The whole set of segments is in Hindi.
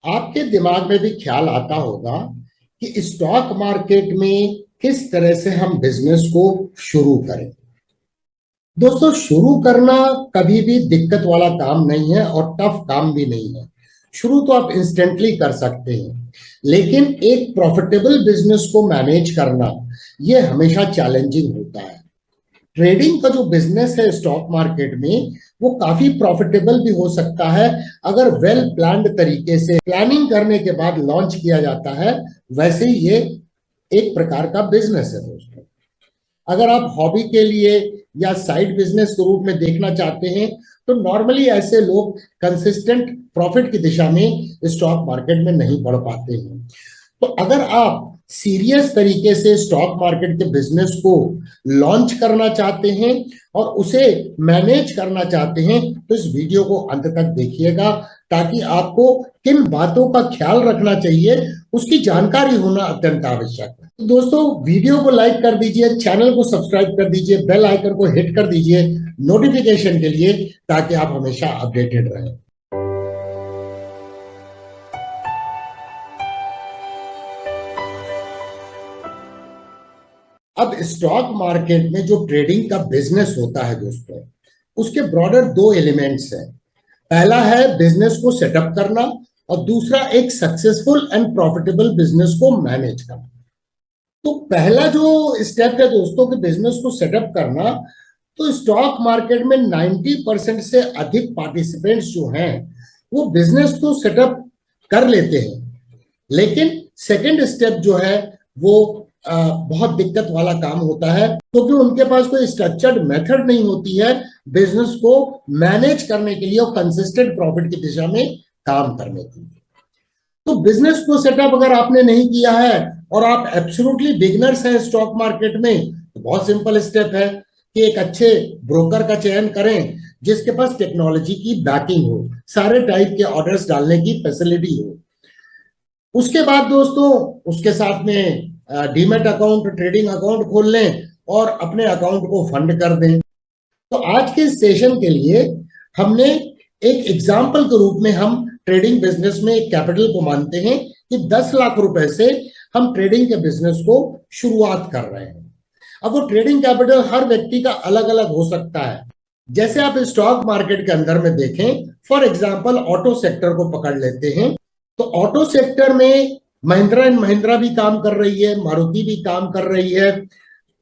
आपके दिमाग में भी ख्याल आता होगा कि स्टॉक मार्केट में किस तरह से हम बिजनेस को शुरू करें। दोस्तों, शुरू करना कभी भी दिक्कत वाला काम नहीं है और टफ काम भी नहीं है। शुरू तो आप इंस्टेंटली कर सकते हैं, लेकिन एक प्रॉफिटेबल बिजनेस को मैनेज करना यह हमेशा चैलेंजिंग होता है। ट्रेडिंग का जो बिजनेस है स्टॉक मार्केट में, वो काफी प्रॉफिटेबल भी हो सकता है अगर वेल प्लान्ड तरीके से प्लानिंग करने के बाद लॉन्च किया जाता है। वैसे ही ये एक प्रकार का बिजनेस है दोस्तों। अगर आप हॉबी के लिए या साइड बिजनेस के रूप में देखना चाहते हैं, तो नॉर्मली ऐसे लोग कंसिस्टेंट प्रॉफिट की दिशा में स्टॉक मार्केट में नहीं बढ़ पाते हैं। तो अगर आप सीरियस तरीके से स्टॉक मार्केट के बिजनेस को लॉन्च करना चाहते हैं और उसे मैनेज करना चाहते हैं, तो इस वीडियो को अंत तक देखिएगा, ताकि आपको किन बातों का ख्याल रखना चाहिए उसकी जानकारी होना अत्यंत आवश्यक है। तो दोस्तों, वीडियो को लाइक कर दीजिए, चैनल को सब्सक्राइब कर दीजिए, बेल आइकन को हिट कर दीजिए नोटिफिकेशन के लिए, ताकि आप हमेशा अपडेटेड रहें। अब स्टॉक मार्केट में जो ट्रेडिंग का बिजनेस होता है दोस्तों, उसके ब्रॉडर दो एलिमेंट्स हैं। पहला है बिजनेस को सेटअप करना, और दूसरा एक सक्सेसफुल एंड प्रॉफिटेबल बिजनेस को मैनेज करना। तो पहला जो स्टेप है दोस्तों कि बिजनेस को सेटअप करना, तो स्टॉक मार्केट में 90% से अधिक पार्टिसिपेंट्स जो हैं वो बिजनेस तो सेटअप कर लेते हैं, लेकिन सेकंड स्टेप जो है वो बहुत दिक्कत वाला काम होता है, क्योंकि उनके पास कोई स्ट्रक्चर्ड मेथड नहीं होती है बिजनेस को मैनेज करने के लिए और कंसिस्टेंट प्रॉफिट की दिशा में काम करने के लिए। तो बिजनेस को सेटअप अगर आपने नहीं किया है और आप एब्सोल्युटली बिगिनर्स हैं स्टॉक मार्केट में, तो बहुत सिंपल स्टेप है कि एक अच्छे ब्रोकर का चयन करें जिसके पास टेक्नोलॉजी की बैकिंग हो, सारे टाइप के ऑर्डर्स डालने की फैसिलिटी हो। उसके बाद दोस्तों उसके साथ में डीमैट अकाउंट, ट्रेडिंग अकाउंट खोल लें और अपने अकाउंट को फंड कर दें। तो आज के सेशन के लिए हमने एक एग्जाम्पल के रूप में हम ट्रेडिंग बिजनेस में एक कैपिटल को मानते हैं कि 10 लाख रुपए से हम ट्रेडिंग के बिजनेस को शुरुआत कर रहे हैं। अब वो ट्रेडिंग कैपिटल हर व्यक्ति का अलग अलग हो सकता है। जैसे आप स्टॉक मार्केट के अंदर में देखें, फॉर एग्जाम्पल ऑटो सेक्टर को पकड़ लेते हैं, तो ऑटो सेक्टर में महिंद्रा एंड महिंद्रा भी काम कर रही है, मारुति भी काम कर रही है,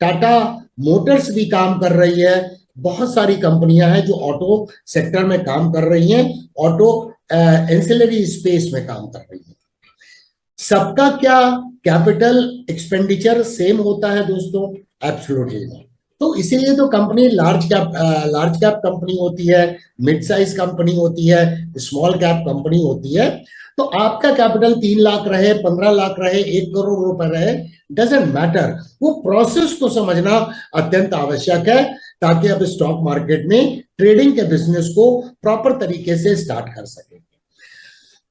टाटा मोटर्स भी काम कर रही है। बहुत सारी कंपनियां हैं जो ऑटो सेक्टर में काम कर रही हैं, ऑटो एंसिलरी स्पेस में काम कर रही है। सबका क्या कैपिटल एक्सपेंडिचर सेम होता है दोस्तों? एब्सोल्युटली नहीं। तो इसीलिए तो कंपनी लार्ज कैप कंपनी होती है, मिड साइज कंपनी होती है, स्मॉल कैप कंपनी होती है। तो आपका कैपिटल 3 लाख रहे, 15 लाख रहे, 1 करोड़ रुपए रहे, डजेंट मैटर। वो प्रोसेस को समझना अत्यंत आवश्यक है, ताकि आप स्टॉक मार्केट में ट्रेडिंग के बिजनेस को प्रॉपर तरीके से स्टार्ट कर सकें।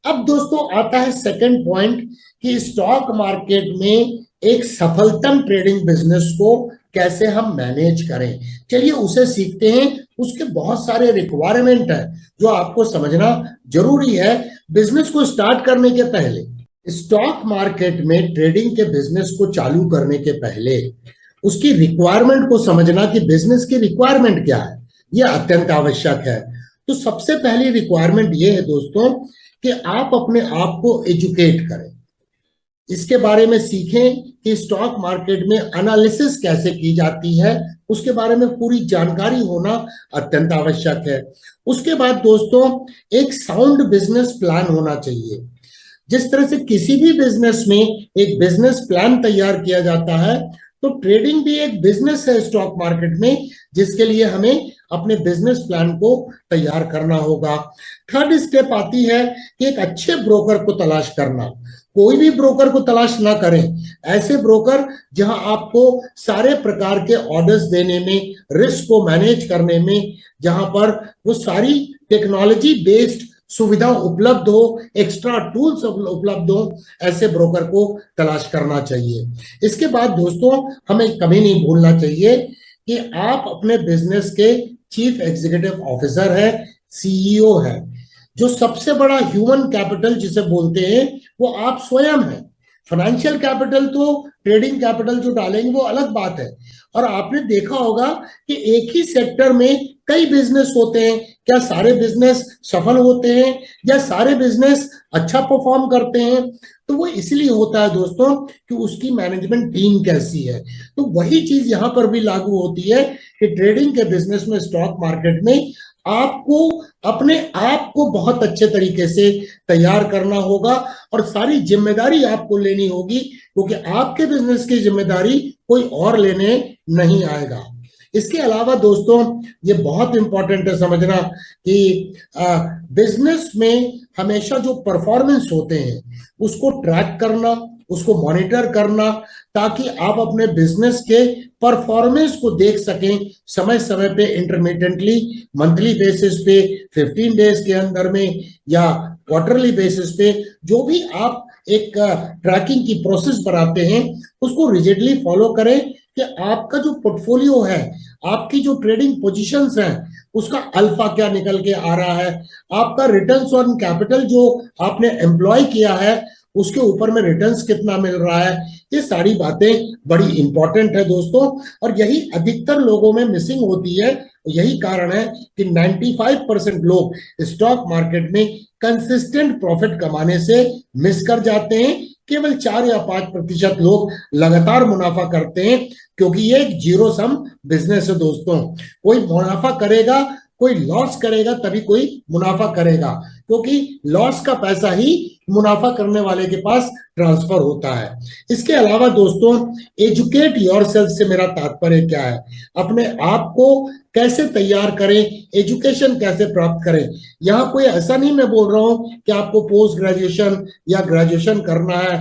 अब दोस्तों आता है सेकंड पॉइंट कि स्टॉक मार्केट में एक सफलतम ट्रेडिंग बिजनेस को कैसे हम मैनेज करें। चलिए उसे सीखते हैं। उसके बहुत सारे रिक्वायरमेंट है जो आपको समझना जरूरी है बिजनेस को स्टार्ट करने के पहले। स्टॉक मार्केट में ट्रेडिंग के बिजनेस को चालू करने के पहले उसकी रिक्वायरमेंट को समझना कि बिजनेस की रिक्वायरमेंट क्या है, यह अत्यंत आवश्यक है। तो सबसे पहली रिक्वायरमेंट यह है दोस्तों कि आप अपने आप को एजुकेट करें, इसके बारे में सीखें कि स्टॉक मार्केट में एनालिसिस कैसे की जाती है, उसके बारे में पूरी जानकारी होना अत्यंत आवश्यक है। उसके बाद दोस्तों एक साउंड बिजनेस प्लान होना चाहिए। जिस तरह से किसी भी बिजनेस में एक बिजनेस प्लान तैयार किया जाता है, तो ट्रेडिंग भी एक बिजनेस है स्टॉक मार्केट में, जिसके लिए हमें अपने बिजनेस प्लान को तैयार करना होगा। थर्ड स्टेप आती है कि एक अच्छे ब्रोकर को तलाश करना। कोई भी ब्रोकर को तलाश ना करें, ऐसे ब्रोकर जहां आपको सारे प्रकार के ऑर्डर्स देने में, रिस्क को मैनेज करने में, जहां पर वो सारी टेक्नोलॉजी बेस्ड सुविधा उपलब्ध हो, एक्स्ट्रा टूल्स उपलब्ध हो, ऐसे ब्रोकर को तलाश करना चाहिए। इसके बाद दोस्तों हमें कभी नहीं भूलना चाहिए कि आप अपने बिजनेस के चीफ एग्जीक्यूटिव ऑफिसर है, सीईओ है। जो सबसे बड़ा ह्यूमन कैपिटल जिसे बोलते हैं वो आप स्वयं हैं। फाइनेंशियल कैपिटल तो ट्रेडिंग कैपिटल जो डालेंगे वो अलग बात है। और आपने देखा होगा कि एक ही सेक्टर में कई बिजनेस होते हैं, क्या सारे बिजनेस सफल होते हैं या सारे बिजनेस अच्छा परफॉर्म करते हैं? तो वो इसलिए होता है दोस्तों कि उसकी मैनेजमेंट टीम कैसी है। तो वही चीज यहां पर भी लागू होती है कि ट्रेडिंग के बिजनेस में, स्टॉक मार्केट में आपको अपने आप को बहुत अच्छे तरीके से तैयार करना होगा और सारी जिम्मेदारी आपको लेनी होगी, क्योंकि आपके बिजनेस की जिम्मेदारी कोई और लेने नहीं आएगा। इसके अलावा दोस्तों ये बहुत इंपॉर्टेंट है समझना कि बिजनेस में हमेशा जो परफॉर्मेंस होते हैं उसको ट्रैक करना, उसको मॉनिटर करना, ताकि आप अपने बिजनेस के परफॉर्मेंस को देख सकें समय समय पे, इंटरमिटेंटली, मंथली बेसिस पे, 15 डेज के अंदर में या क्वार्टरली बेसिस पे। जो भी आप एक ट्रैकिंग की प्रोसेस बनाते हैं उसको रिजिडली फॉलो करें कि आपका जो पोर्टफोलियो है, आपकी जो ट्रेडिंग पोजीशंस हैं, उसका अल्फा क्या निकल के आ रहा है, आपका रिटर्न्स ऑन कैपिटल जो आपने एम्प्लॉय किया है उसके ऊपर में रिटर्न्स कितना मिल रहा है। ये सारी बातें बड़ी इंपॉर्टेंट है दोस्तों, और यही अधिकतर लोगों में मिसिंग होती है। यही कारण है कि 95% लोग स्टॉक मार्केट में कंसिस्टेंट प्रॉफिट कमाने से मिस कर जाते हैं। केवल 4 या 5% लोग लगातार मुनाफा करते हैं, क्योंकि ये एक जीरो सम बिजनेस है दोस्तों। कोई मुनाफा करेगा, कोई लॉस करेगा, तभी कोई मुनाफा करेगा, क्योंकि लॉस का पैसा ही मुनाफा करने वाले के पास ट्रांसफर होता है। इसके अलावा दोस्तों, एजुकेट योरसेल्फ से मेरा तात्पर्य क्या है? अपने आप को कैसे तैयार करें, एजुकेशन कैसे प्राप्त करें। यहाँ कोई ऐसा नहीं मैं बोल रहा हूं कि आपको पोस्ट ग्रेजुएशन या ग्रेजुएशन करना है,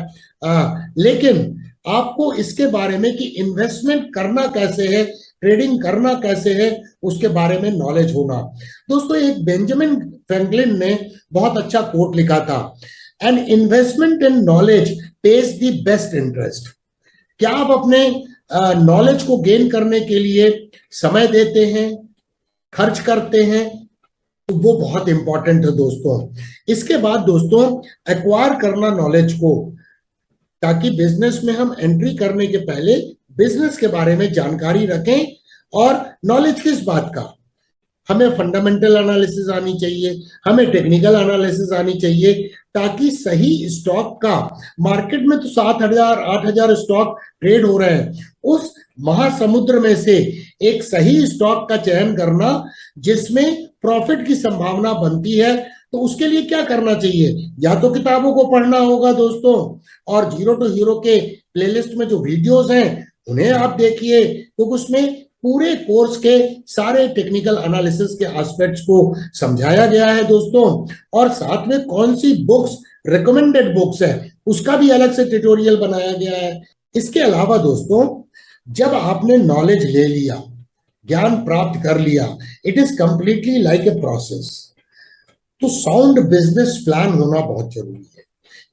लेकिन आपको इसके बारे में कि इन्वेस्टमेंट करना कैसे है, ट्रेडिंग करना कैसे है, उसके बारे में नॉलेज होना। दोस्तों, एक बेंजामिन फ्रैंकलिन ने बहुत अच्छा कोट लिखा था, an investment in knowledge page the best interest. क्या आप अपने नॉलेज को गेन करने के लिए समय देते हैं, खर्च करते हैं? तो वो बहुत इंपॉर्टेंट है दोस्तों। इसके बाद दोस्तों, एक्वायर करना नॉलेज को, ताकि बिजनेस में हम एंट्री करने के पहले बिजनेस के बारे में जानकारी रखें। और नॉलेज किस बात का? हमें फंडामेंटल एनालिसिस आनी चाहिए, हमें टेक्निकल एनालिसिस आनी चाहिए, ताकि सही स्टॉक का, मार्केट में तो 7,000 8,000 स्टॉक ट्रेड हो रहे हैं, उस महासमुद्र में से एक सही स्टॉक का चयन करना जिसमें प्रॉफिट की संभावना बनती है। तो उसके लिए क्या करना चाहिए? या तो किताबों को पढ़ना होगा दोस्तों, और जीरो टू हीरो के प्लेलिस्ट में जो वीडियोस हैं उन्हें आप देखिए, क्योंकि उसमें पूरे कोर्स के सारे टेक्निकल एनालिसिस के एस्पेक्ट्स को समझाया गया है दोस्तों। और साथ में कौन सी बुक्स रिकमेंडेड बुक्स है उसका भी अलग से ट्यूटोरियल बनाया गया है। इसके अलावा दोस्तों, जब आपने नॉलेज ले लिया, ज्ञान प्राप्त कर लिया, it is completely like a process. तो साउंड बिजनेस प्लान होना बहुत जरूरी है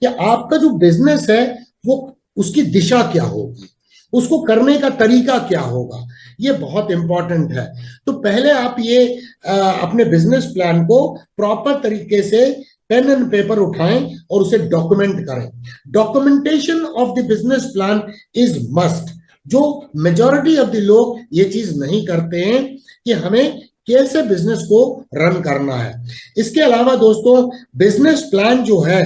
कि आपका जो बिजनेस है वो, उसकी दिशा क्या होगी, उसको करने का तरीका क्या होगा, ये बहुत इंपॉर्टेंट है। तो पहले आप ये अपने बिजनेस प्लान को प्रॉपर तरीके से पेन एंड पेपर उठाएं और उसे डॉक्यूमेंट करें। Documentation of the business plan is must. जो मेजॉरिटी ऑफ द लोग ये चीज नहीं करते हैं कि हमें कैसे बिजनेस को रन करना है। इसके अलावा दोस्तों, बिजनेस प्लान जो है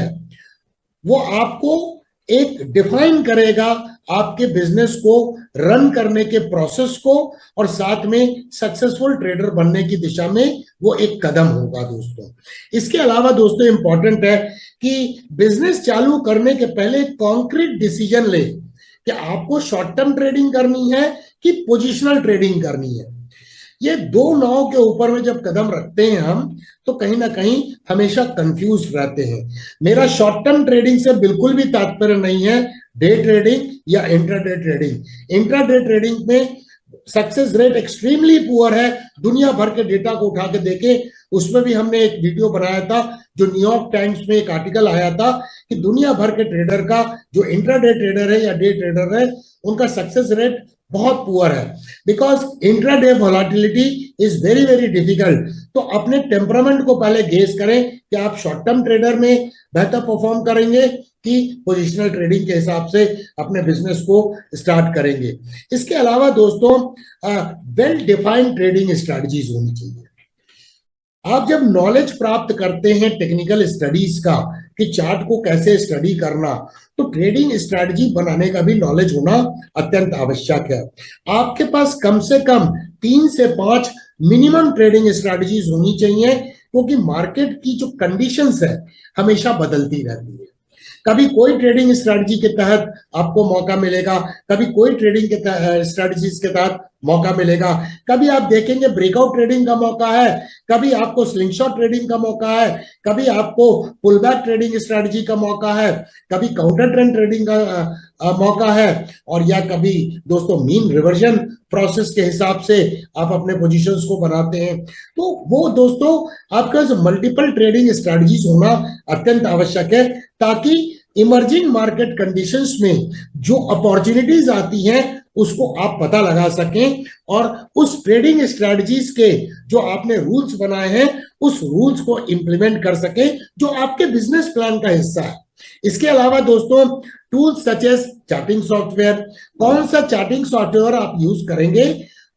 वो आपको एक डिफाइन करेगा आपके बिजनेस को रन करने के प्रोसेस को, और साथ में सक्सेसफुल ट्रेडर बनने की दिशा में वो एक कदम होगा दोस्तों। इसके अलावा दोस्तों, इंपॉर्टेंट है कि बिजनेस चालू करने के पहले कॉन्क्रीट डिसीजन ले कि आपको शॉर्ट टर्म ट्रेडिंग करनी है कि पोजिशनल ट्रेडिंग करनी है। ये दो नाव के ऊपर में जब कदम रखते हैं हम, तो कहीं ना कहीं हमेशा कंफ्यूज रहते हैं। मेरा शॉर्ट टर्म ट्रेडिंग से बिल्कुल भी तात्पर्य नहीं है डे ट्रेडिंग या इंट्राडे ट्रेडिंग। इंट्राडे ट्रेडिंग में सक्सेस रेट एक्सट्रीमली पुअर है। दुनिया भर के डेटा को उठा के देखें, उसमें भी हमने एक वीडियो बनाया था जो न्यूयॉर्क टाइम्स में एक आर्टिकल आया था कि दुनिया भर के ट्रेडर का, जो इंट्राडे ट्रेडर है या डे ट्रेडर है, उनका सक्सेस रेट बहुत पुअर है, because intraday volatility is very very difficult. तो अपने टेम्परामेंट को पहले गेस करें कि आप शॉर्ट टर्म ट्रेडर में बेहतर परफॉर्म करेंगे कि पोजिशनल ट्रेडिंग के हिसाब से अपने बिजनेस को स्टार्ट करेंगे। इसके अलावा दोस्तों वेल डिफाइंड ट्रेडिंग स्ट्रेटजीज होनी चाहिए। आप जब नॉलेज प्राप्त करते हैं टेक्निकल स्टडीज का कि चार्ट को कैसे स्टडी करना, तो ट्रेडिंग स्ट्रेटजी बनाने का भी नॉलेज होना अत्यंत आवश्यक है। आपके पास कम से कम 3 से 5 मिनिमम ट्रेडिंग स्ट्रेटजीज होनी चाहिए, क्योंकि मार्केट की जो कंडीशंस है हमेशा बदलती रहती है। कभी कोई ट्रेडिंग स्ट्रेटजी के तहत आपको मौका मिलेगा, कभी कोई ट्रेडिंग के स्ट्रेटजीज के तहत मौका मिलेगा। कभी आप देखेंगे ब्रेकआउट ट्रेडिंग का मौका है, कभी आपको स्लिंगशॉट ट्रेडिंग का मौका है, कभी आपको पुल बैक ट्रेडिंग स्ट्रेटजी का मौका है, कभी काउंटर ट्रेंड ट्रेडिंग का मौका है, और या कभी दोस्तों मीन रिवर्जन प्रोसेस के हिसाब से आप अपने पोजीशंस को बनाते हैं। तो वो दोस्तों आपका मल्टीपल ट्रेडिंग स्ट्रेटजीज होना अत्यंत आवश्यक है, ताकि इमर्जिंग मार्केट कंडीशंस में जो अपॉर्चुनिटीज आती हैं उसको आप पता लगा सकें और उस ट्रेडिंग स्ट्रेटजीज के जो आपने रूल्स बनाए हैं उस रूल्स को इंप्लीमेंट कर सकें जो आपके बिजनेस प्लान का हिस्सा है। इसके अलावा दोस्तों tools such as charting software, कौन सा चार्टिंग सॉफ्टवेयर आप यूज करेंगे,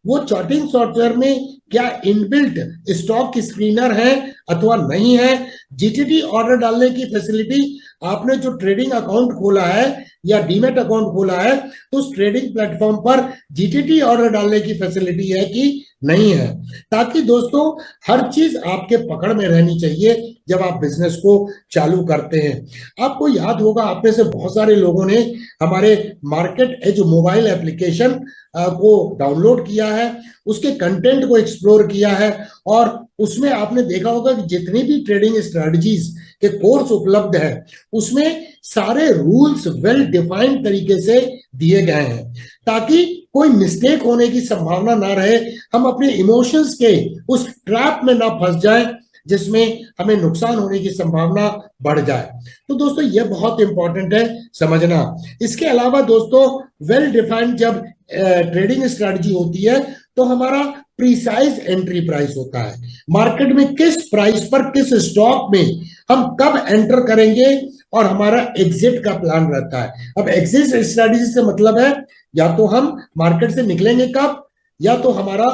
वो चार्टिंग सॉफ्टवेयर में क्या इनबिल्ट स्टॉक स्क्रीनर है अथवा नहीं है, जीटीटी ऑर्डर डालने की फैसिलिटी, आपने जो ट्रेडिंग अकाउंट खोला है या डीमेट अकाउंट खोला है तो उस ट्रेडिंग प्लेटफॉर्म पर जीटीटी ऑर्डर डालने की फैसिलिटी है कि नहीं है, ताकि दोस्तों हर चीज आपके पकड़ में रहनी चाहिए जब आप बिजनेस को चालू करते हैं। आपको याद होगा, आप में से बहुत सारे लोगों ने हमारे मार्केट एज मोबाइल एप्लीकेशन को डाउनलोड किया है, उसके कंटेंट को एक्सप्लोर किया है, और उसमें आपने देखा होगा कि जितनी भी ट्रेडिंग स्ट्रेटजीज के कोर्स उपलब्ध है उसमें सारे रूल्स वेल डिफाइंड तरीके से दिए गए हैं, ताकि कोई मिस्टेक होने की संभावना ना रहे, हम अपने इमोशंस के उस ट्रैप में ना फंस जाएं जिसमें हमें नुकसान होने की संभावना बढ़ जाए। तो दोस्तों ये बहुत इंपॉर्टेंट है समझना। इसके अलावा दोस्तों वेल डिफाइंड जब ट्रेडिंग स्ट्रेटजी होती है तो हमारा प्रीसाइज एंट्री प्राइस होता है, मार्केट में किस प्राइस पर किस स्टॉक में हम कब एंटर करेंगे और हमारा एग्जिट का प्लान रहता है। अब एग्जिट स्ट्रेटजी से मतलब है या तो हम मार्केट से निकलेंगे कब, या तो हमारा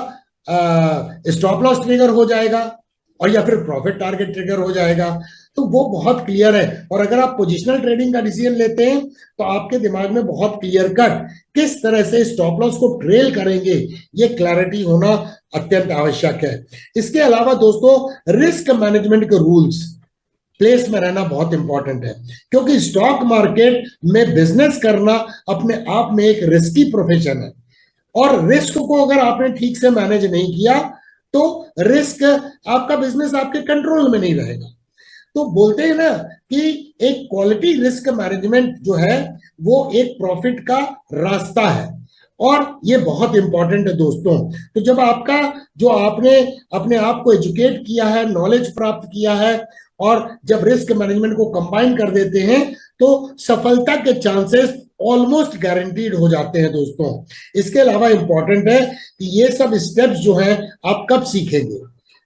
स्टॉप लॉस ट्रिगर हो जाएगा और या फिर प्रॉफिट टारगेट ट्रिगर हो जाएगा। तो वो बहुत क्लियर है, और अगर आप पोजिशनल ट्रेडिंग का डिसीजन लेते हैं तो आपके दिमाग में बहुत क्लियर कट किस तरह से स्टॉप लॉस को ट्रेल करेंगे ये क्लैरिटी होना अत्यंत आवश्यक है। इसके अलावा दोस्तों रिस्क मैनेजमेंट के रूल्स प्लेस में रहना बहुत इंपॉर्टेंट है, क्योंकि स्टॉक मार्केट में बिजनेस करना अपने आप में एक रिस्की प्रोफेशन है, और रिस्क को अगर आपने ठीक से मैनेज नहीं किया तो रिस्क आपका बिजनेस आपके कंट्रोल में नहीं रहेगा। तो बोलते हैं ना कि एक क्वालिटी रिस्क मैनेजमेंट जो है वो एक प्रॉफिट का रास्ता है, और ये बहुत इंपॉर्टेंट है दोस्तों। तो जब आपका जो आपने अपने आप को एजुकेट किया है, नॉलेज प्राप्त किया है, और जब रिस्क मैनेजमेंट को कंबाइन कर देते हैं तो सफलता के चांसेस ऑलमोस्ट गारंटीड हो जाते हैं दोस्तों। इसके अलावा इंपॉर्टेंट है कि ये सब स्टेप्स जो हैं आप कब सीखेंगे,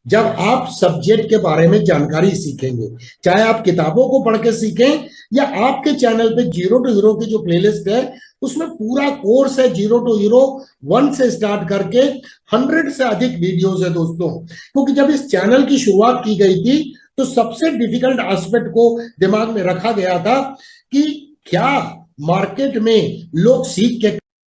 जब आप सब्जेक्ट के बारे में जानकारी सीखेंगे, चाहे आप किताबों को पढ़ के सीखें या आपके चैनल पे जीरो टू हीरो की जो प्लेलिस्ट है उसमें पूरा कोर्स है, जीरो टू हीरो 1 से स्टार्ट करके 100 से अधिक वीडियोस है दोस्तों। क्योंकि जब इस चैनल की शुरुआत की गई थी तो सबसे डिफिकल्ट एस्पेक्ट को दिमाग में रखा गया था कि क्या मार्केट में लोग सीख के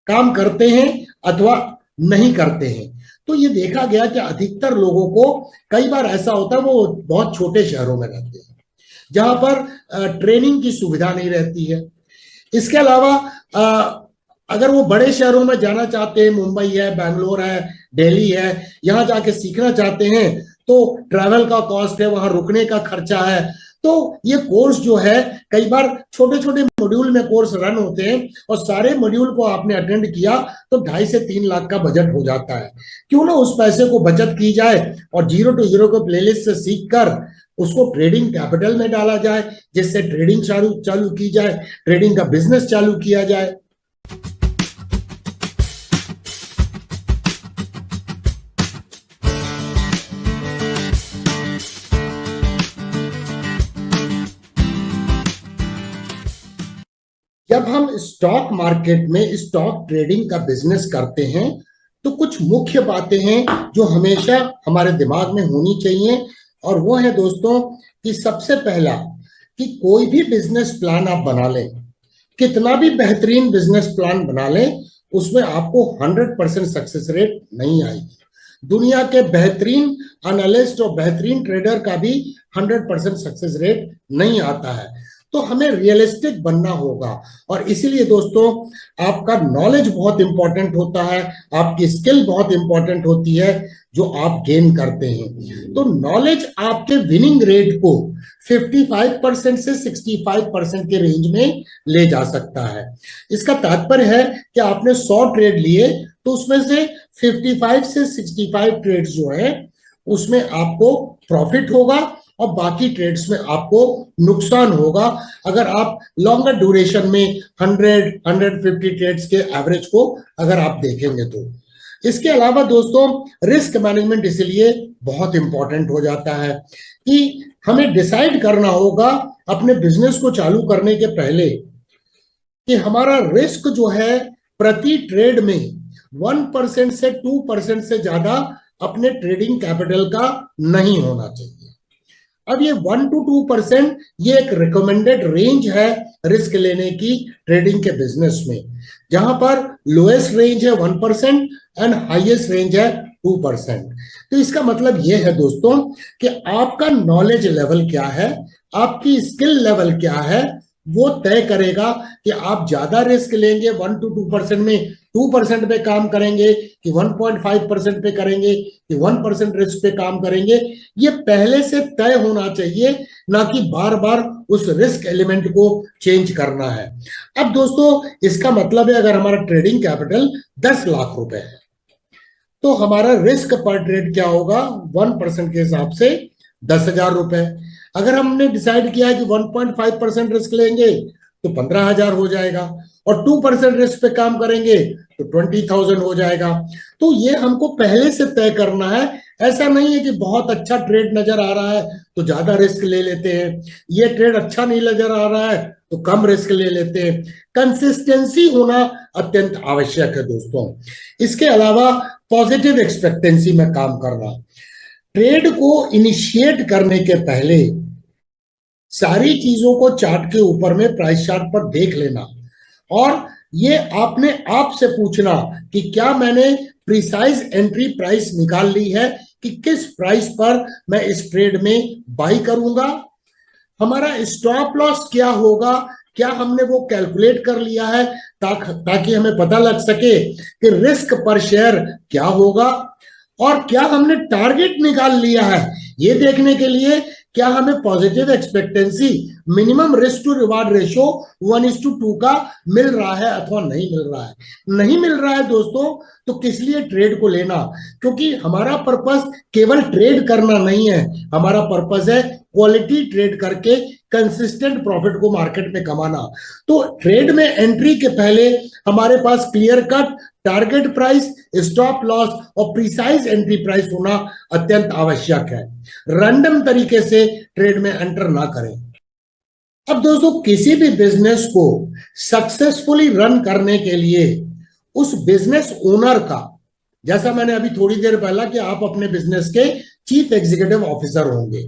काम करते हैं अथवा नहीं करते हैं। तो ये देखा गया कि अधिकतर लोगों को कई बार ऐसा होता है वो बहुत छोटे शहरों में रहते हैं जहां पर ट्रेनिंग की सुविधा नहीं रहती है। इसके अलावा अगर वो बड़े शहरों में जाना चाहते हैं, मुंबई है, बैंगलोर है, दिल्ली है, यहाँ जाके सीखना चाहते हैं तो ट्रैवल का कॉस्ट है, वहां रुकने का खर्चा है। तो ये कोर्स जो है कई बार छोटे छोटे मॉड्यूल में कोर्स रन होते हैं, और सारे मॉड्यूल को आपने अटेंड किया तो 2.5 से 3 लाख का बजट हो जाता है। क्यों ना उस पैसे को बचत की जाए और जीरो टू हीरो को प्लेलिस्ट से सीख कर उसको ट्रेडिंग कैपिटल में डाला जाए, जिससे ट्रेडिंग चालू चालू की जाए, ट्रेडिंग का बिजनेस चालू किया जाए। जब हम स्टॉक मार्केट में स्टॉक ट्रेडिंग का बिजनेस करते हैं तो कुछ मुख्य बातें हैं जो हमेशा हमारे दिमाग में होनी चाहिए, और वो है दोस्तों कि सबसे पहला कि कोई भी बिजनेस प्लान आप बना लें, कितना भी बेहतरीन बिजनेस प्लान बना लें, उसमें आपको 100% सक्सेस रेट नहीं आएगी। दुनिया के बेहतरीन एनालिस्ट और बेहतरीन ट्रेडर का भी 100% सक्सेस रेट नहीं आता है। तो हमें रियलिस्टिक बनना होगा, और इसीलिए दोस्तों आपका नॉलेज बहुत इंपॉर्टेंट होता है, आपकी स्किल बहुत इंपॉर्टेंट होती है जो आप गेन करते हैं। तो नॉलेज आपके विनिंग रेट को 55% से 65% के रेंज में ले जा सकता है। इसका तात्पर्य है कि आपने 100 ट्रेड लिए तो उसमें से 55 से 65 ट्रेड्स जो है उसमें आपको प्रॉफिट होगा और बाकी ट्रेड्स में आपको नुकसान होगा, अगर आप लॉन्गर ड्यूरेशन में 100-150 ट्रेड्स के एवरेज को अगर आप देखेंगे तो। इसके अलावा दोस्तों रिस्क मैनेजमेंट इसलिए बहुत इंपॉर्टेंट हो जाता है कि हमें डिसाइड करना होगा अपने बिजनेस को चालू करने के पहले कि हमारा रिस्क जो है प्रति ट्रेड में 1% से 2% से ज्यादा अपने ट्रेडिंग कैपिटल का नहीं होना चाहिए। अब ये 1 to 2% ये एक रिकमेंडेड रेंज है रिस्क लेने की ट्रेडिंग के बिजनेस में, जहां पर लोएस्ट रेंज है 1% एंड हाईएस्ट रेंज है 2%। तो इसका मतलब ये है दोस्तों कि आपका नॉलेज लेवल क्या है, आपकी स्किल लेवल क्या है, वो तय करेगा कि आप ज्यादा रिस्क लेंगे 1 to 2% में, 2% पे काम करेंगे कि 1.5% पे करेंगे कि 1% रिस्क पे काम करेंगे। ये पहले से तय होना चाहिए, ना कि बार बार उस रिस्क एलिमेंट को चेंज करना है। अब दोस्तों इसका मतलब है अगर हमारा ट्रेडिंग कैपिटल 10 लाख रुपए है तो हमारा रिस्क पर ट्रेड क्या होगा, 1% के हिसाब से 10,000 रुपए। अगर हमने डिसाइड किया है कि 1.5% रिस्क लेंगे तो 15,000 हो जाएगा, और 2% रिस्क पे काम करेंगे तो 20,000 हो जाएगा। तो ये हमको पहले से तय करना है। ऐसा नहीं है कि बहुत अच्छा ट्रेड नजर आ रहा है तो ज्यादा रिस्क ले लेते हैं, ये ट्रेड अच्छा नहीं नजर आ रहा है तो कम रिस्क ले लेते हैं। कंसिस्टेंसी होना अत्यंत आवश्यक है दोस्तों। इसके अलावा पॉजिटिव एक्सपेक्टेंसी में काम करना, ट्रेड को इनिशिएट करने के पहले सारी चीजों को चार्ट के ऊपर में प्राइस चार्ट पर देख लेना, और ये आपने आप से पूछना कि क्या मैंने प्रिसाइज एंट्री प्राइस निकाल ली है कि किस प्राइस पर मैं इस ट्रेड में बाई करूंगा, हमारा स्टॉप लॉस क्या होगा, क्या हमने वो कैलकुलेट कर लिया है ताकि हमें पता लग सके कि रिस्क पर शेयर क्या होगा, और क्या हमने टारगेट निकाल लिया है ये देखने के लिए क्या हमें positive expectancy minimum risk to reward ratio 1:2 का मिल रहा है अथवा नहीं मिल रहा है। नहीं मिल रहा है दोस्तों तो किस लिए ट्रेड को लेना, क्योंकि हमारा पर्पस केवल ट्रेड करना नहीं है, हमारा पर्पस है क्वालिटी ट्रेड करके कंसिस्टेंट प्रॉफिट को मार्केट में कमाना। तो ट्रेड में एंट्री के पहले हमारे पास clear cut target price, stop loss और प्रिसाइज एंट्री प्राइस होना अत्यंत आवश्यक है। रैंडम तरीके से ट्रेड में एंटर ना करें। अब दोस्तों किसी भी बिजनेस को सक्सेसफुली रन करने के लिए उस बिजनेस ओनर का, जैसा मैंने अभी थोड़ी देर पहला कि आप अपने बिजनेस के चीफ एग्जीक्यूटिव ऑफिसर होंगे,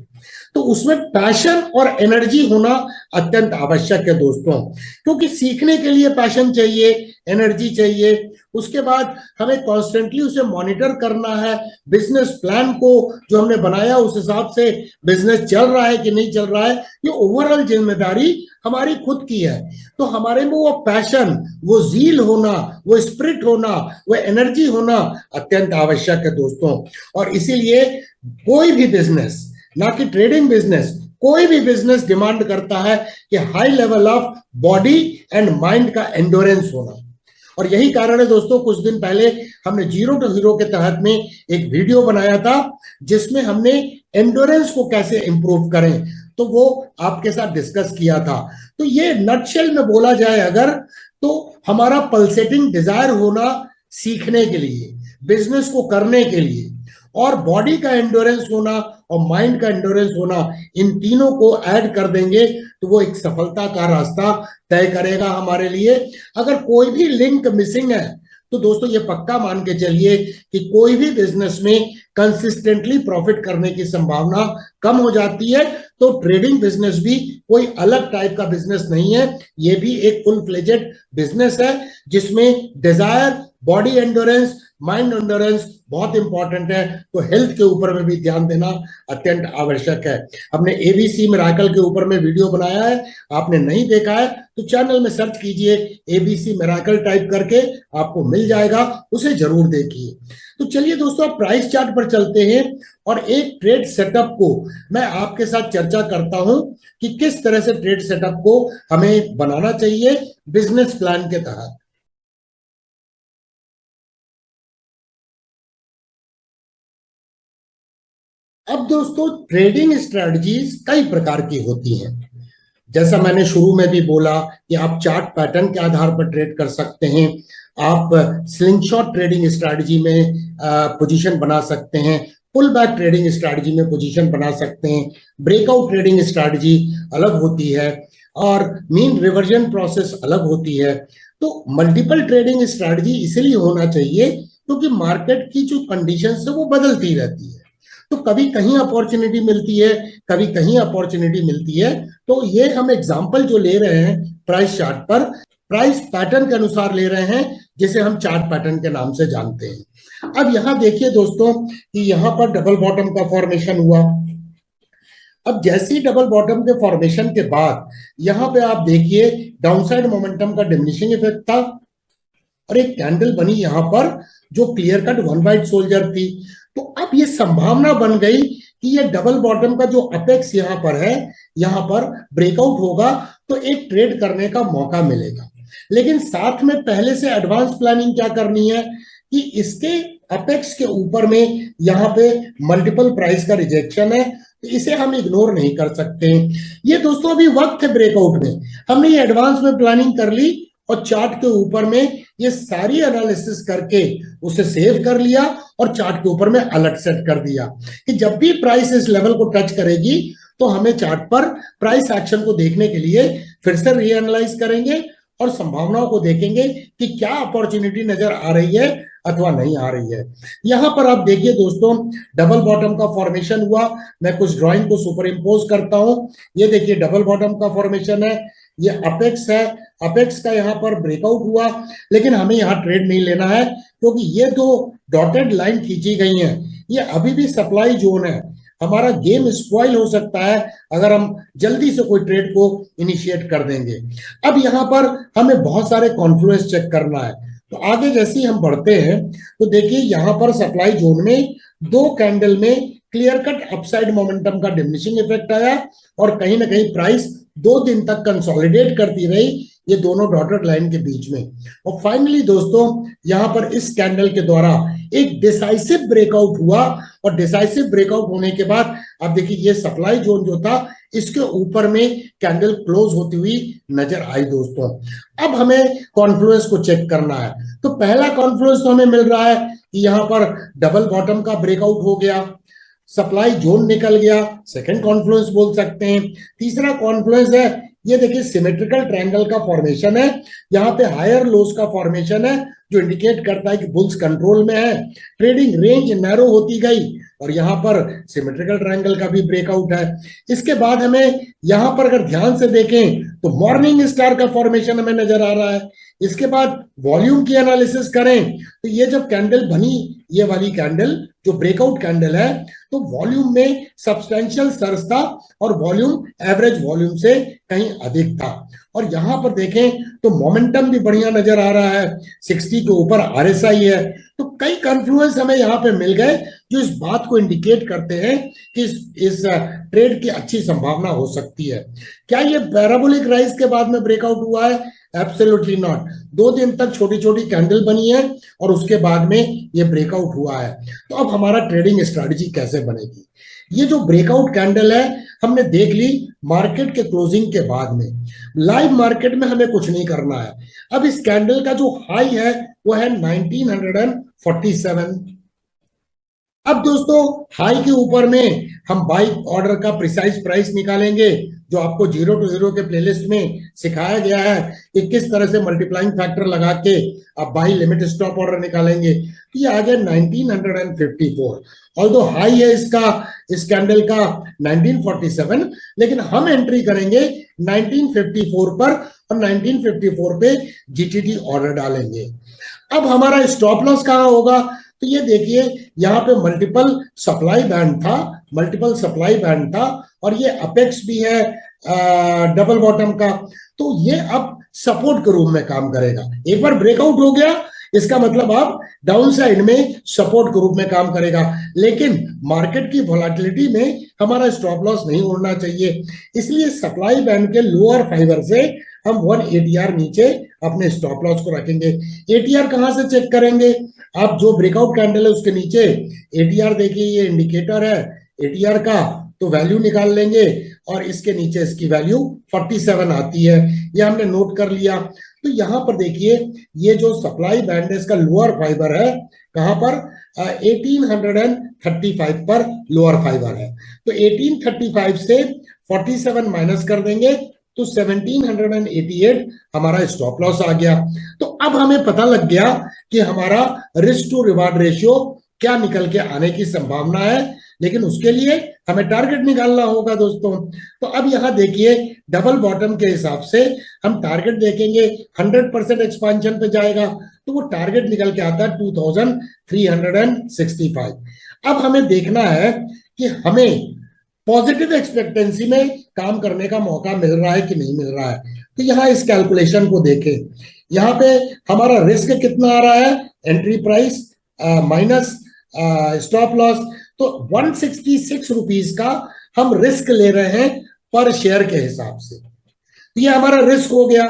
तो उसमें पैशन और एनर्जी होना अत्यंत आवश्यक है दोस्तों, क्योंकि सीखने के लिए पैशन चाहिए, एनर्जी चाहिए। उसके बाद हमें कॉन्स्टेंटली उसे मॉनिटर करना है, बिजनेस प्लान को जो हमने बनाया उस हिसाब से बिजनेस चल रहा है कि नहीं चल रहा है, ये ओवरऑल जिम्मेदारी हमारी खुद की है। तो हमारे में वो पैशन, वो जील होना, वो स्पिरिट होना, वो एनर्जी होना अत्यंत आवश्यक है दोस्तों। और इसीलिए कोई भी बिजनेस, ना कि ट्रेडिंग बिजनेस, कोई भी बिजनेस डिमांड करता है कि high level of body and mind का एंडोरेंस होना। और यही कारण है दोस्तों, कुछ दिन पहले हमने जीरो टू हीरो के तहत में एक वीडियो बनाया था जिसमें हमने एंडोरेंस को कैसे इंप्रूव करें, तो वो आपके साथ डिस्कस किया था। तो ये नटशेल में बोला जाए अगर, तो हमारा पल्सेटिंग डिजायर होना सीखने के लिए, बिजनेस को करने के लिए, और बॉडी का एंडोरेंस होना और माइंड का एंडोरेंस होना, इन तीनों को ऐड कर देंगे तो वो एक सफलता का रास्ता तय करेगा हमारे लिए। अगर कोई भी लिंक मिसिंग है तो दोस्तों ये पक्का मान के चलिए कि कोई भी बिजनेस में कंसिस्टेंटली प्रॉफिट करने की संभावना कम हो जाती है। तो ट्रेडिंग बिजनेस भी कोई अलग टाइप का बिजनेस नहीं है, ये भी एक फुल फ्लेजेड बिजनेस है जिसमें desire, body endurance, mind endurance बहुत इंपॉर्टेंट है। तो हेल्थ के ऊपर में भी ध्यान देना अत्यंत आवश्यक है। हमने एबीसी मिरेकल के ऊपर में वीडियो बनाया है, आपने नहीं देखा है तो चैनल में सर्च कीजिए एबीसी मिरेकल टाइप करके, आपको मिल जाएगा, उसे जरूर देखिए। तो चलिए दोस्तों अब प्राइस चार्ट पर चलते हैं और एक ट्रेड सेटअप को मैं आपके साथ चर्चा करता हूं कि किस तरह से ट्रेड सेटअप को हमें बनाना चाहिए बिजनेस प्लान के तहत। अब दोस्तों ट्रेडिंग स्ट्रेटजीज कई प्रकार की होती हैं। जैसा मैंने शुरू में भी बोला कि आप चार्ट पैटर्न के आधार पर ट्रेड कर सकते हैं, आप स्लिंगशॉट ट्रेडिंग स्ट्रेटजी में पोजीशन बना सकते हैं, पुल बैक ट्रेडिंग स्ट्रेटजी में पोजीशन बना सकते हैं, ब्रेकआउट ट्रेडिंग स्ट्रेटजी अलग होती है और मीन रिवर्जन प्रोसेस अलग होती है। तो मल्टीपल ट्रेडिंग स्ट्रेटजी इसलिए होना चाहिए क्योंकि मार्केट की जो कंडीशंस है वो बदलती रहती है। तो कभी कहीं अपॉर्चुनिटी मिलती है, कभी कहीं अपॉर्चुनिटी मिलती है। तो ये हम एग्जांपल जो ले रहे हैं प्राइस चार्ट पर, प्राइस पैटर्न के अनुसार ले रहे हैं, जिसे हम चार्ट पैटर्न के नाम से जानते हैं। अब यहां देखिए दोस्तों कि यहां पर डबल बॉटम का फॉर्मेशन हुआ। अब जैसे ही डबल बॉटम के फॉर्मेशन के बाद यहां पे आप देखिए डाउनसाइड मोमेंटम का डिमिनिशिंग इफेक्ट था और एक कैंडल बनी यहां पर जो clear cut one white soldier थी। तो अब ये संभावना बन गई कि ये डबल बॉटम का जो अपेक्स यहां पर है, यहां पर ब्रेकआउट होगा तो एक ट्रेड करने का मौका मिलेगा। लेकिन साथ में पहले से एडवांस प्लानिंग क्या करनी है कि इसके अपेक्स के ऊपर में यहां पे मल्टीपल प्राइस का रिजेक्शन है, तो इसे हम इग्नोर नहीं कर सकते। ये दोस्तों अभी वक्त है ब्रेकआउट में, हमने ये एडवांस में प्लानिंग कर ली और चार्ट के ऊपर में ये सारी एनालिसिस करके उसे सेव कर लिया और चार्ट के ऊपर में अलर्ट सेट कर दिया कि जब भी प्राइस इस लेवल को टच करेगी तो हमें चार्ट पर प्राइस एक्शन को देखने के लिए फिर से रीएनालाइज करेंगे और संभावनाओं को देखेंगे कि क्या अपॉर्चुनिटी नजर आ रही है अथवा नहीं आ रही है। यहां पर आप देखिए दोस्तों डबल बॉटम का फॉर्मेशन हुआ। मैं कुछ ड्राइंग को सुपर इम्पोज करता हूं। ये देखिए डबल बॉटम का फॉर्मेशन है, ये अपेक्स है, अपेक्स का यहाँ पर ब्रेकआउट हुआ, लेकिन हमें यहाँ ट्रेड नहीं लेना है क्योंकि ये दो डॉटेड लाइन खींची गई हैं, ये अभी भी सप्लाई जोन है। हमारा गेम स्पॉइल हो सकता है अगर हम जल्दी से कोई ट्रेड को इनिशिएट कर देंगे। अब यहाँ पर हमें बहुत सारे कॉन्फ्लुएंस चेक करना है। तो आगे जैसे ही हम बढ़ते हैं तो देखिए यहाँ पर सप्लाई जोन में दो कैंडल में क्लियर कट अपसाइड मोमेंटम का डिमिनिशिंग इफेक्ट आया और कहीं ना कहीं प्राइस 2 दिन तक कंसोलिडेट करती रही ये दोनों डॉटेड लाइन के बीच में। और फाइनली दोस्तों यहां पर इस कैंडल के द्वारा एक डिसाइसिव ब्रेकआउट हुआ और डिसाइसिव ब्रेकआउट होने के बाद अब देखिए ये सप्लाई जोन जो था इसके ऊपर में कैंडल क्लोज होती हुई नजर आई दोस्तों। अब हमें कॉन्फ्लुएंस को चेक करना है। तो पहला कॉन्फ्लुएंस तो हमें मिल रहा है कि यहां पर डबल बॉटम का ब्रेकआउट हो गया, सप्लाई जोन निकल गया, सेकंड कॉन्फ्लुएंस बोल सकते हैं। तीसरा कॉन्फ्लुएंस है ये देखिए सिमेट्रिकल ट्रायंगल का फॉर्मेशन है, यहाँ पे हायर लोस का फॉर्मेशन है जो इंडिकेट करता है कि बुल्स कंट्रोल में है, ट्रेडिंग रेंज नैरो होती गई और यहाँ पर सिमेट्रिकल ट्रायंगल का भी ब्रेकआउट है। इसके बाद हमें यहाँ पर अगर ध्यान से देखें तो मॉर्निंग स्टार का फॉर्मेशन हमें नजर आ रहा है। इसके बाद वॉल्यूम की एनालिसिस करें तो ये जब कैंडल बनी, ये वाली कैंडल जो ब्रेकआउट कैंडल है, तो वॉल्यूम में सब्सटेंशियल सर्ज था और वॉल्यूम एवरेज वॉल्यूम से कहीं अधिक था। और यहां पर देखें तो मोमेंटम भी बढ़िया नजर आ रहा है, 60 के ऊपर आरएसआई है। तो कई कॉन्फ्लुएंस हमें यहाँ पे मिल गए जो इस बात को इंडिकेट करते हैं कि इस ट्रेड की अच्छी संभावना हो सकती है। क्या ये पैराबोलिक राइज के बाद में ब्रेकआउट हुआ है? Absolutely not. 2 दिन तक छोटी छोटी कैंडल बनी है और उसके बाद में ये ब्रेकआउट हुआ है। तो अब हमारा ट्रेडिंग स्ट्रेटजी कैसे बनेगी? ये जो ब्रेकआउट कैंडल है हमने देख ली मार्केट के क्लोजिंग के बाद में। लाइव मार्केट में हमें कुछ नहीं करना है। अब इस कैंडल का जो हाई है वो है 1947। अब दोस्तों हाई के ऊपर में हम बाई ऑर्डर का प्रिसाइज प्राइस निकालेंगे, जो आपको 0 to 0 के प्लेलिस्ट में सिखाया गया है कि किस तरह से मल्टीप्लाइंग फैक्टर लगा के आप बाई लिमिट स्टॉप ऑर्डर निकालेंगे। ये आ गया 1954। ऑल्दो हाई है इसका, इस कैंडल का 1947, लेकिन हम एंट्री करेंगे 1954 पर और 1954 पे जीटीडी ऑर्डर डालेंगे। अब हमारा स्टॉप लॉस कहां होगा? तो ये देखिए यहाँ पे मल्टीपल सप्लाई बैंड था और ये अपेक्स भी है डबल बॉटम का, तो ये अब सपोर्ट के रूप में काम करेगा। एक बार ब्रेकआउट हो गया इसका मतलब अब डाउन साइड में सपोर्ट के रूप में काम करेगा, लेकिन मार्केट की वोलेटिलिटी में हमारा स्टॉप लॉस नहीं उड़ना चाहिए। इसलिए सप्लाई बैंड के लोअर फाइबर से हम 1 ATR नीचे अपने स्टॉप लॉस को रखेंगे। ATR कहां से चेक करेंगे? आप जो ब्रेकआउट कैंडल है उसके नीचे ATR देखिए, ये इंडिकेटर है ATR का, तो वैल्यू निकाल लेंगे और इसके नीचे इसकी वैल्यू 47 आती है, ये हमने नोट कर लिया। तो यहाँ पर देखिए ये जो सप्लाई बैंड है इसका लोअर फाइबर है, कहां पर? 1835 पर लोअर फाइबर है। तो 1835 से 47 माइनस कर देंगे तो 1788 हमारा स्टॉप लॉस आ गया। तो अब हमें पता लग गया कि हमारा रिस्क टू रिवार्ड रेशियो क्या निकल के आने की संभावना है, लेकिन उसके लिए हमें टारगेट निकालना होगा दोस्तों। तो अब यहां देखिए डबल बॉटम के हिसाब से हम टारगेट देखेंगे, 100% एक्सपांशन पे जाएगा तो वो टारगेट निकल के आता है 2365। अब हमें देखना है कि हमें पॉजिटिव एक्सपेक्टेंसी में काम करने का मौका मिल रहा है कि नहीं मिल रहा है। तो यहाँ इस कैलकुलेशन को देखें, यहाँ पे हमारा रिस्क कितना आ रहा है, entry price minus stop loss, तो 166 रुपीज का हम रिस्क ले रहे हैं पर शेयर के हिसाब से। ये हमारा रिस्क हो गया।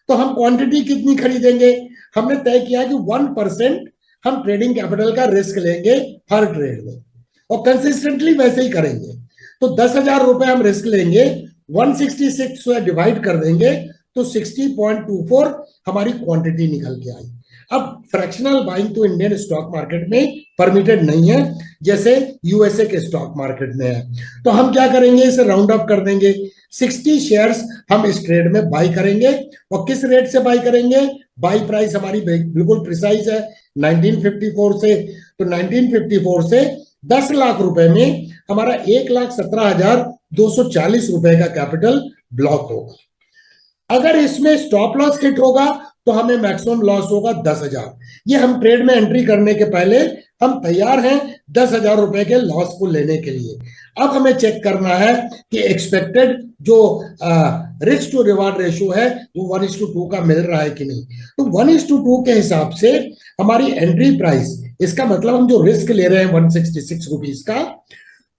तो हम क्वांटिटी कितनी खरीदेंगे? हमने तय किया कि 1% हम ट्रेडिंग कैपिटल का रिस्क लेंगे हर ट्रेड में और कंसिस्टेंटली वैसे ही करेंगे। तो 10,000 रुपए हम रिस्क लेंगे, 166 से डिवाइड कर देंगे तो 60.24 हमारी क्वांटिटी निकल के आई। अब फ्रैक्शनल बाइंग तो इंडियन स्टॉक मार्केट में परमिटेड नहीं है जैसे यूएसए के स्टॉक मार्केट में है। तो हम क्या करेंगे, इसे राउंड अप कर देंगे, 60 शेयर्स हम इस ट्रेड में बाई करेंगे। और किस रेट से बाई करेंगे? बाई प्राइस हमारी बिल्कुल प्रिसाइज है 1954 से, तो 1954 से 10 लाख रुपए में हमारा 1,17,240 रुपए का कैपिटल ब्लॉक होगा। अगर इसमें स्टॉप लॉस हिट होगा तो हमें मैक्सिमम लॉस होगा 10,000। ये हम ट्रेड में एंट्री करने के पहले हम तैयार हैं 10,000 रुपए के लॉस को लेने के लिए। अब हमें चेक करना है कि एक्सपेक्टेड जो रिस्क टू रिवार्ड रेशियो है वो 1:2 का मिल रहा है कि नहीं। तो 1:2 के हिसाब से हमारी एंट्री प्राइस, इसका मतलब हम जो रिस्क ले रहे हैं 166 रुपीज का,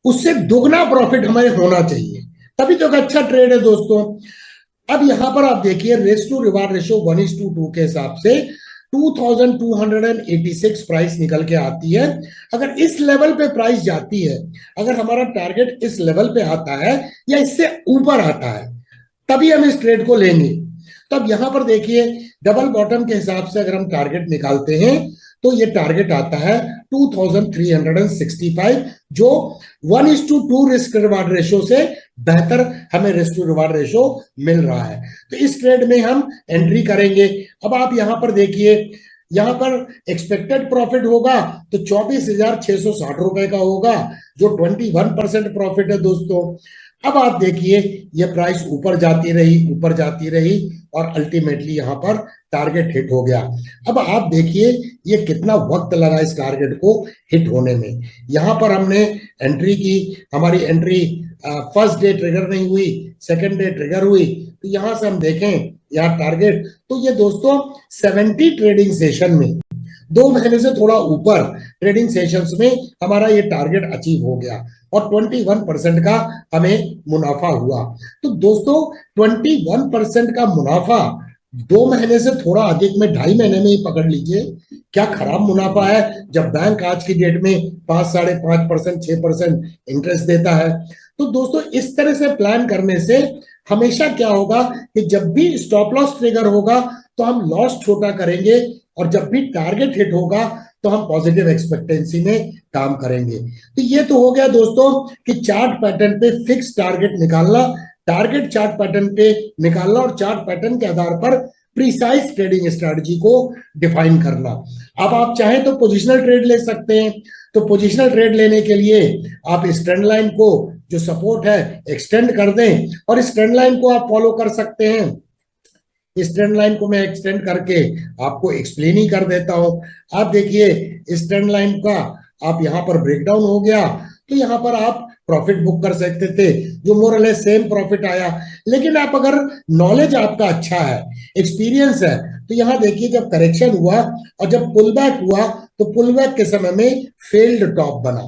उससे दुगना प्रॉफिट हमें होना चाहिए, तभी तो एक अच्छा ट्रेड है दोस्तों। अब यहां पर आप देखिए रिस्क टू रिवार्ड रेशियो 1:2 के हिसाब से 2286 प्राइस निकल के आती है। अगर इस लेवल पे प्राइस जाती है, अगर हमारा टारगेट इस लेवल पे आता है या इससे ऊपर आता है, तभी हम इस ट्रेड को लेंगे। तो अब यहां पर देखिए डबल बॉटम के हिसाब से अगर हम टारगेट निकालते हैं तो ये टारगेट आता है 2365, जो 1:2 रिस्क रिवार्ड रेशियो से बेहतर हमें रिस्क टू रिवार्ड रेशियो मिल रहा है। तो इस ट्रेड में हम एंट्री करेंगे। अब आप यहां पर देखिए, यहां पर एक्सपेक्टेड प्रॉफिट होगा तो 24,660 रुपए का होगा, जो 21% प्रॉफिट है दोस्तों। अब आप देखिए ये प्राइस ऊपर जाती रही और अल्टीमेटली यहां पर टारगेट हिट हो गया। अब आप देखिए ये कितना वक्त लगा इस टारगेट को हिट होने में। यहां पर हमने एंट्री की, हमारी एंट्री फर्स्ट डे ट्रिगर नहीं हुई, सेकंड डे ट्रिगर हुई, तो यहां से हम देखें यहाँ टारगेट, तो ये दोस्तों 70 ट्रेडिंग सेशन में, 2 महीने से थोड़ा ऊपर ट्रेडिंग सेशंस में हमारा ये टारगेट अचीव हो गया और 21% का हमें मुनाफा हुआ। तो दोस्तों 21% का मुनाफा 2 महीने से थोड़ा अधिक में 2.5 महीने में ही पकड़ लीजिए, क्या खराब मुनाफा है जब बैंक आज की डेट में 5, 5.5%, 6% इंटरेस्ट देता है। तो दोस्तों इस तरह से प्लान करने से हमेशा क्या होगा कि जब भी स्टॉप लॉस ट्रिगर होगा तो हम लॉस छोटा करेंगे, और जब भी टारगेट हिट होगा तो हम पॉजिटिव एक्सपेक्टेंसी में काम करेंगे। तो ये तो हो गया दोस्तों कि चार्ट पैटर्न पे फिक्स टारगेट निकालना, टारगेट चार्ट पैटर्न पे निकालना और चार्ट पैटर्न के आधार पर प्रिसाइज ट्रेडिंग स्ट्रेटजी को डिफाइन करना। अब आप चाहें तो पोजिशनल ट्रेड ले सकते हैं। तो पोजिशनल ट्रेड लेने के लिए आप इस ट्रेंड लाइन को जो सपोर्ट है एक्सटेंड कर दें, और इस ट्रेंड लाइन को आप फॉलो कर सकते हैं। इस ट्रेंड लाइन को मैं एक्सटेंड करके आपको एक्सप्लेन ही कर देता हूं। आप देखिए इस ट्रेंड लाइन का आप यहां पर ब्रेकडाउन हो गया, तो यहां पर आप प्रॉफिट बुक कर सकते थे, जो मोर और लेस सेम प्रॉफिट आया। लेकिन आप अगर नॉलेज आपका अच्छा है, एक्सपीरियंस है, तो यहां देखिए जब करेक्शन हुआ और जब पुल बैक हुआ तो पुल बैक के समय में फेल्ड टॉप बना।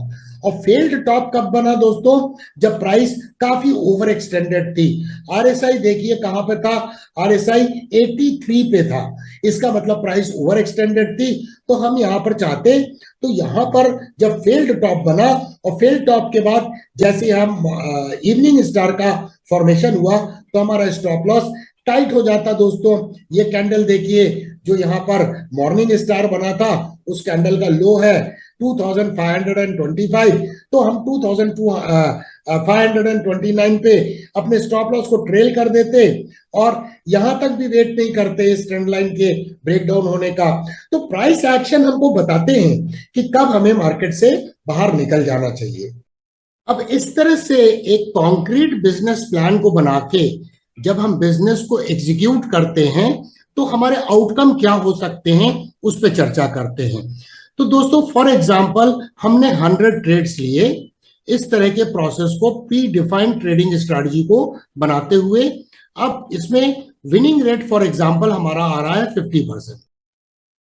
और फेल्ड टॉप कब बना दोस्तों? जब प्राइस काफी ओवर एक्सटेंडेड थी। आरएसआई देखिए कहां पे था, आरएसआई 83 पे था। इसका मतलब प्राइस ओवर एक्सटेंडेड थी। तो हम यहां पर चाहते, तो यहां पर जब फेल्ड टॉप बना और फेल्ड टॉप के बाद जैसे हम इवनिंग स्टार का फॉर्मेशन हुआ तो हमारा स्टॉप लॉस टाइट हो जाता दोस्तों। ये कैंडल देखिए जो यहाँ पर मॉर्निंग स्टार बना था, उस कैंडल का लो है 2525, तो हम 2529 पे अपने स्टॉप लॉस को ट्रेल कर देते और यहां तक भी वेट नहीं करते इस ट्रेंड लाइन के ब्रेकडाउन होने का। तो प्राइस एक्शन हमको बताते हैं कि कब हमें मार्केट से बाहर निकल जाना चाहिए। अब इस तरह से एक कॉन्क्रीट बिजनेस प्लान को बना के जब हम बिजनेस को एग्जीक्यूट करते हैं तो हमारे आउटकम क्या हो सकते हैं उस पर चर्चा करते हैं। तो दोस्तों फॉर एग्जांपल हमने 100 ट्रेड्स लिए, इस तरह के प्रोसेस को प्री डिफाइंड ट्रेडिंग स्ट्रेटजी को बनाते हुए। अब इसमें विनिंग रेट फॉर एग्जांपल हमारा आ रहा है 50%।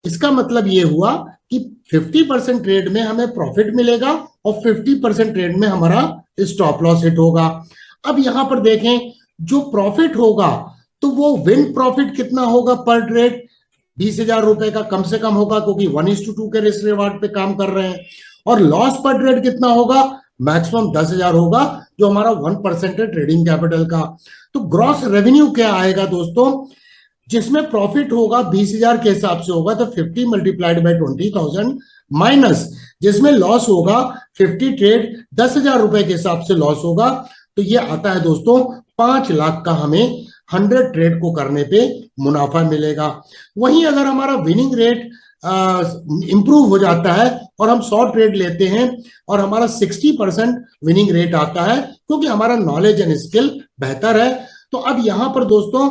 इसका मतलब ये हुआ कि 50% ट्रेड में हमें प्रॉफिट मिलेगा और 50% ट्रेड में हमारा स्टॉप लॉस हिट होगा। अब यहां पर देखें जो प्रॉफिट होगा तो वो विन प्रॉफिट कितना होगा पर ट्रेड, 20,000 रुपए का कम से कम होगा क्योंकि 1:2 के रिस्क रिवार्ड पे काम कर रहे हैं। और लॉस पर ट्रेड कितना होगा, मैक्सिमम 10,000 होगा जो हमारा 1% है ट्रेडिंग कैपिटल का। तो ग्रॉस रेवेन्यू क्या आएगा दोस्तों, जिसमें प्रॉफिट होगा 20,000 के हिसाब से होगा तो 50 मल्टीप्लाइड बाई 20,000 माइनस जिसमें लॉस होगा 50 ट्रेड 10,000 रुपए के हिसाब से लॉस होगा, तो ये आता है दोस्तों 5 लाख का हमें 100 ट्रेड को करने पे मुनाफा मिलेगा। वहीं अगर हमारा विनिंग रेट इंप्रूव हो जाता है और हम 100 ट्रेड लेते हैं और हमारा 60% विनिंग रेट आता है क्योंकि हमारा नॉलेज एंड स्किल बेहतर है, तो अब यहां पर दोस्तों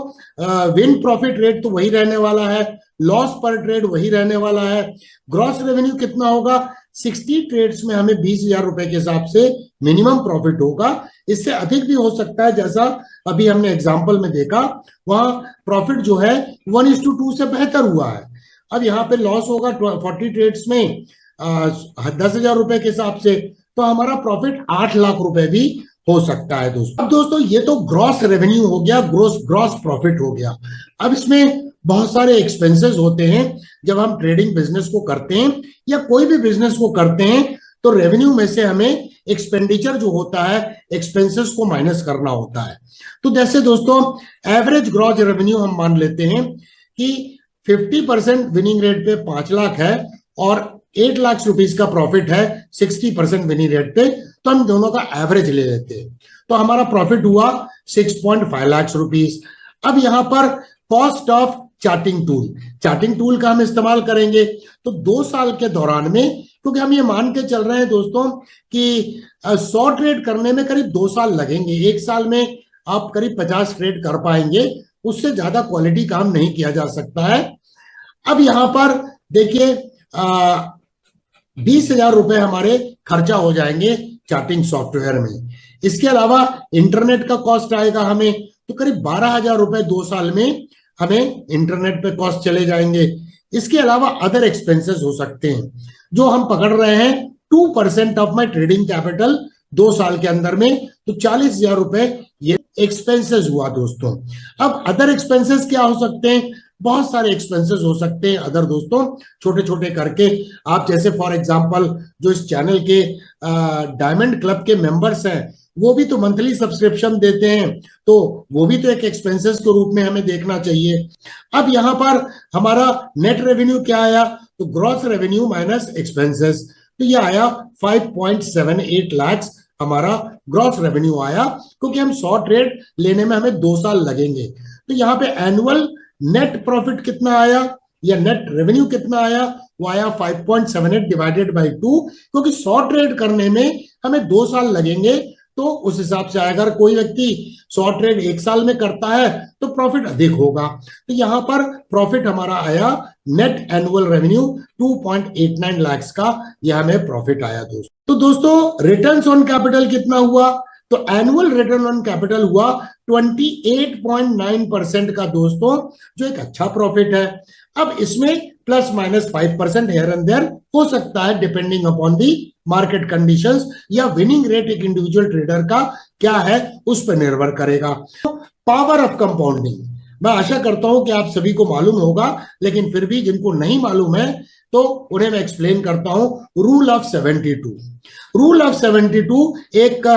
विन प्रॉफिट रेट तो वही रहने वाला है, लॉस पर ट्रेड वही रहने वाला है। ग्रॉस रेवेन्यू कितना होगा, 60 ट्रेड्स में हमें 20,000 रुपए के हिसाब से मिनिमम प्रॉफिट होगा। इससे अधिक भी हो सकता है, जैसा अभी हमने एग्जांपल में देखा वहां प्रॉफिट जो है 1:2 से बेहतर हुआ है। अब यहाँ पे लॉस होगा 40 ट्रेड्स में 10,000 रुपए के हिसाब से, तो हमारा प्रॉफिट 8 लाख रुपए भी हो सकता है दोस्तों। अब दोस्तों ये तो ग्रॉस रेवेन्यू हो गया, ग्रॉस प्रॉफिट हो गया। अब इसमें बहुत सारे एक्सपेंसेस होते हैं। जब हम ट्रेडिंग बिजनेस को करते हैं या कोई भी बिजनेस को करते हैं तो रेवेन्यू में से हमें एक्सपेंडिचर जो होता है एक्सपेंसेस को माइनस करना होता है। तो जैसे दोस्तों एवरेज ग्रॉस रेवेन्यू हम मान लेते हैं कि 50% विनिंग रेट पे 5 लाख है और 8 लाख रुपीस का प्रॉफिट है 60% विनिंग रेट पे, तो हम दोनों का एवरेज ले लेते हैं तो हमारा प्रॉफिट हुआ 6.5 लाख रुपीस। अब यहां पर कॉस्ट ऑफ चार्टिंग टूल का हम इस्तेमाल करेंगे। तो 2 साल के दौरान में, क्योंकि हम ये मान के चल रहे हैं दोस्तों कि 100 ट्रेड करने में करीब 2 साल लगेंगे, 1 साल में आप करीब 50 ट्रेड कर पाएंगे, उससे ज्यादा क्वालिटी काम नहीं किया जा सकता है। अब यहां पर देखिए 20,000 रुपए हमारे खर्चा हो जाएंगे चार्टिंग सॉफ्टवेयर में। इसके अलावा इंटरनेट का कॉस्ट आएगा हमें, तो करीब 12,000 रुपए 2 साल में हमें इंटरनेट पे कॉस्ट चले जाएंगे। इसके अलावा अदर एक्सपेंसेस हो सकते हैं जो हम पकड़ रहे हैं 2% ऑफ माई ट्रेडिंग कैपिटल 2 साल के अंदर में, तो 40,000 रुपए ये एक्सपेंसेस हुआ दोस्तों। अब अदर एक्सपेंसेस क्या हो सकते हैं, बहुत सारे एक्सपेंसेस हो सकते हैं अदर दोस्तों, छोटे छोटे करके। आप जैसे फॉर एग्जांपल जो इस चैनल के डायमंड क्लब के मेंबर्स हैं, वो भी तो मंथली सब्सक्रिप्शन देते हैं, तो वो भी तो एक एक्सपेंसेस के रूप में हमें देखना चाहिए। अब यहाँ पर हमारा नेट रेवेन्यू क्या आया, तो ग्रॉस रेवेन्यू माइनस एक्सपेंसेस, तो ये आया 5.78 लाख हमारा ग्रॉस रेवेन्यू आया, क्योंकि हम 100 ट्रेड लेने में हमें 2 साल लगेंगे। तो यहाँ पे एनुअल नेट प्रॉफिट कितना आया या नेट रेवेन्यू कितना आया, वो आया 5.78 डिवाइडेड बाई 2, क्योंकि 100 ट्रेड करने में हमें 2 साल लगेंगे, तो उस हिसाब से अगर कोई व्यक्ति 100 ट्रेड 1 साल में करता है तो प्रॉफिट अधिक होगा। तो यहां पर प्रॉफिट हमारा आया नेट एनुअल रेवेन्यू 2.89 लाख का, यह हमें प्रॉफिट आया दोस्तों। तो दोस्तों रिटर्न्स ऑन कैपिटल कितना हुआ, तो एनुअल रिटर्न ऑन कैपिटल हुआ 28.9% का दोस्तों, जो एक अच्छा प्रॉफिट है। अब इसमें plus minus 5% here and there हो सकता है depending upon the market conditions, या विनिंग रेट एक इंडिविजुअल ट्रेडर का क्या है उस पर निर्भर करेगा। पावर ऑफ कंपाउंडिंग, मैं आशा करता हूं कि आप सभी को मालूम होगा, लेकिन फिर भी जिनको नहीं मालूम है तो उन्हें मैं एक्सप्लेन करता हूं। रूल ऑफ 72, रूल ऑफ 72 एक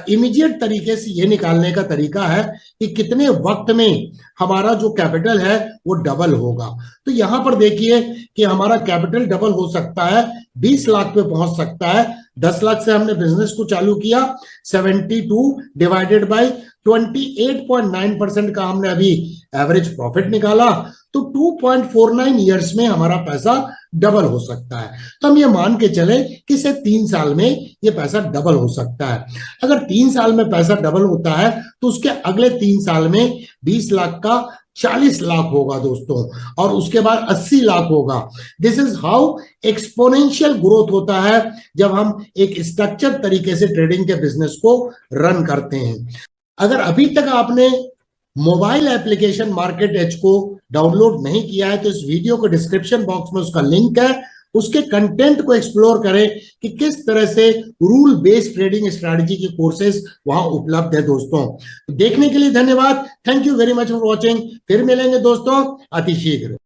इमीडिएट तरीके से ये निकालने का तरीका है कि कितने वक्त में हमारा जो कैपिटल है वो डबल होगा। तो यहां पर देखिए कि हमारा कैपिटल डबल हो सकता है, 20 लाख पे पहुंच सकता है। 10 लाख से हमने बिजनेस को चालू किया, 72 डिवाइडेड बाई 28.9% का हमने अभी एवरेज प्रॉफिट निकाला, तो 2.49 ईयर्स में हमारा पैसा डबल हो सकता है। तो हम ये मान के चले कि से 3 साल में ये पैसा डबल हो सकता है। अगर 3 साल में पैसा डबल होता है तो उसके अगले 3 साल में 20 लाख का 40 लाख होगा दोस्तों, और उसके बाद 80 लाख होगा। This is how exponential growth होता है जब हम एक स्ट्रक्चर तरीके से ट्रेडिंग के बिजनेस को रन करते हैं। अगर अभी तक आपने मोबाइल एप्लीकेशन मार्केट एज को डाउनलोड नहीं किया है तो इस वीडियो के डिस्क्रिप्शन बॉक्स में उसका लिंक है, उसके कंटेंट को एक्सप्लोर करें कि किस तरह से रूल बेस्ड ट्रेडिंग स्ट्रेटजी के कोर्सेज वहां उपलब्ध है दोस्तों। देखने के लिए धन्यवाद, thank you very much for watching. फिर मिलेंगे दोस्तों अति शीघ्र।